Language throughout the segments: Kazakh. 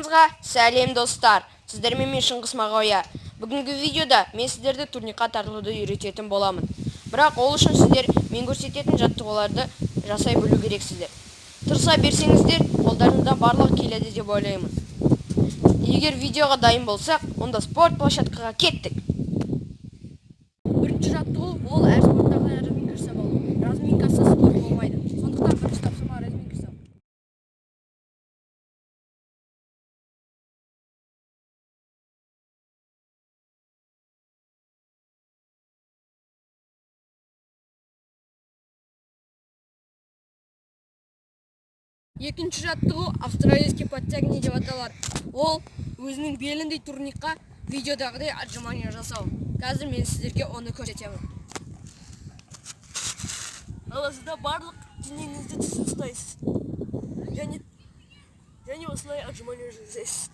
Баршаңызға сәлем достар. Сіздермен мен Шыңғыс Мағауия. Бүгінгі видеода мен сіздерді турникқа тартылуды үйрететін боламын. Бірақ ол үшін сіздер мен көрсететін жаттығуларды жасай білу керексіздер. Тырыса берсеңіздер, қолдарыңызда барлығы келеді деп ойлаймын. Егер видеоға дайын болсақ, онда спорт площадкаға кеттік. Бірінші жаттығу ол әр спорттағы разминкасы болу. Разминкасы спорт болмайды. Сондықтан бірінші тапсырма разминкасы. Екінші жаттығу австралийский подтягивание деп аталады. Ол өзінің беліндей турникқа видеодағыдай отжимания жасау. Қазір мен сіздерге оны көрсетемін. Аласында барлық денеңізді тез ұстайсыз. Және осылай отжимания жасайсыз.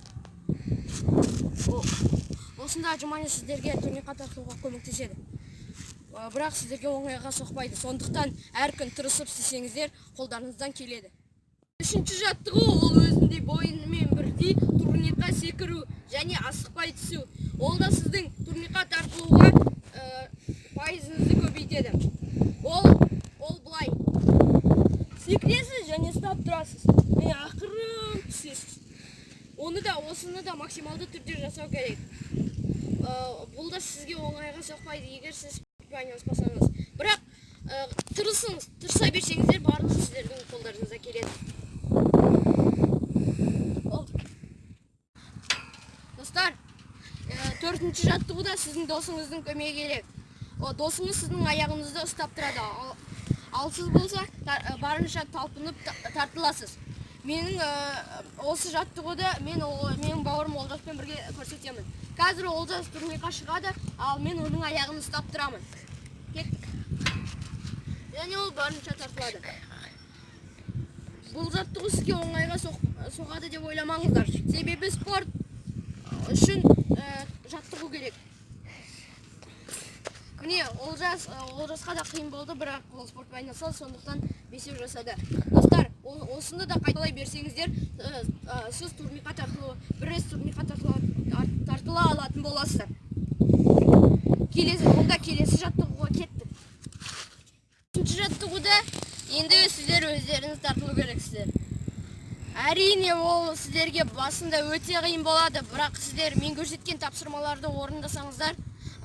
Осында отжимания сіздерге турникқа тартылуға көмектеседі. Бірақ сіздерге оңайға соқпайды. Сондықтан әр күн тырысып істесеңіздер, қолдарыңыздан келеді. Үшінші жаттығу ол өзіндей бойымен бірдей турникқа секіру және асықпай түсу. Ол да сіздің турникқа тартылуға пайызыңызды көбейтеді. Ол былай. Секіресіз және ұстап тұрасыз. Және ақырын түсесіз. Осыны да максималды түрде жасау керек. Бұл да сізге оңайға соқпайды, егер сіз айналыспасаңыз. Бірақ тырысыңыз, тырыса берсеңіздер, барлығы сіздердің қолдарыңызға келеді. Достар, төртінші жаттығуда сіздің досыңыздың көмегі керек. Досыңыз сіздің аяғыңызды ұстап тұрады. Ал сіз болса, барынша талпынып тартыласыз. Менің осы жаттығуда менің бауырым Олжаспен бірге көрсетемін. Қазір Олжас турникқа шығады, ал мен оның аяғын ұстап тұрамын. Және ол барынша тартылады. Бұл жаттығу сізге оңайға соғады деп ойламаңыздар. Себебі спорт үшін жаттығу керек. Міне, Олжасқа да қиын болды, бірақ ол спортпен айналысады, сондықтан бесеу жасады. Достар, осыны да қайталай берсеңіздер, сіз турникқа бір рет турникқа тартыла алатын боласыздар. Онда келесі жаттығуға кеттік. Үшінші жаттығуда енді сіздер өздеріңіз тартылу керексіздер. Әрине, ол сіздерге басында өте қиын болады, бірақ сіздер мен көрсеткен тапсырмаларды орындасаңыздар,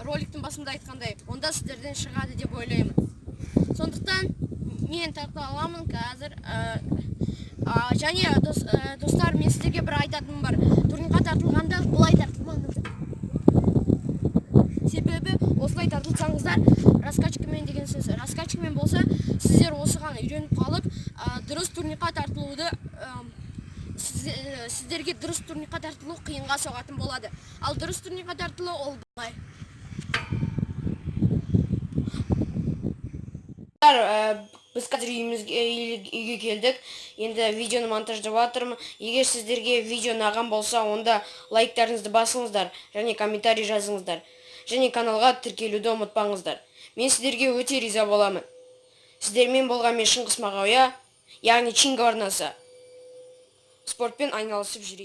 роликтің басында айтқандай, онда сіздерден шығады деп ойлаймын. Сондықтан мен тарта аламын қазір. Және достар, мен сіздерге бір айтатыным бар. Турникқа тартылғанда бұлай тартылмаңыздар. Себебі осылай тартылсаңыздар, раскачкамен деген сөз. Раскачкамен болса, сіздер осыған үйреніп қалып, дұрыс турникқа тартылуды сіздерге дұрыс турникқа тартылу қиынға соғатын болады. Ал дұрыс турникқа тартылу ол бұлай. Біз қазір үйге келдік. Енді видеоны монтаждап жатырмын. Егер сіздерге видео ұнаған болса, онда лайктарыңызды басыңыздар және комментарий жазыңыздар. Және каналға тіркелуді ұмытпаңыздар. Мен сіздерге өте риза боламын. Сіздермен болған мен Шыңғыс Мағауия, яғни Чинго арнасы. Спортпен айналысып жүрейін.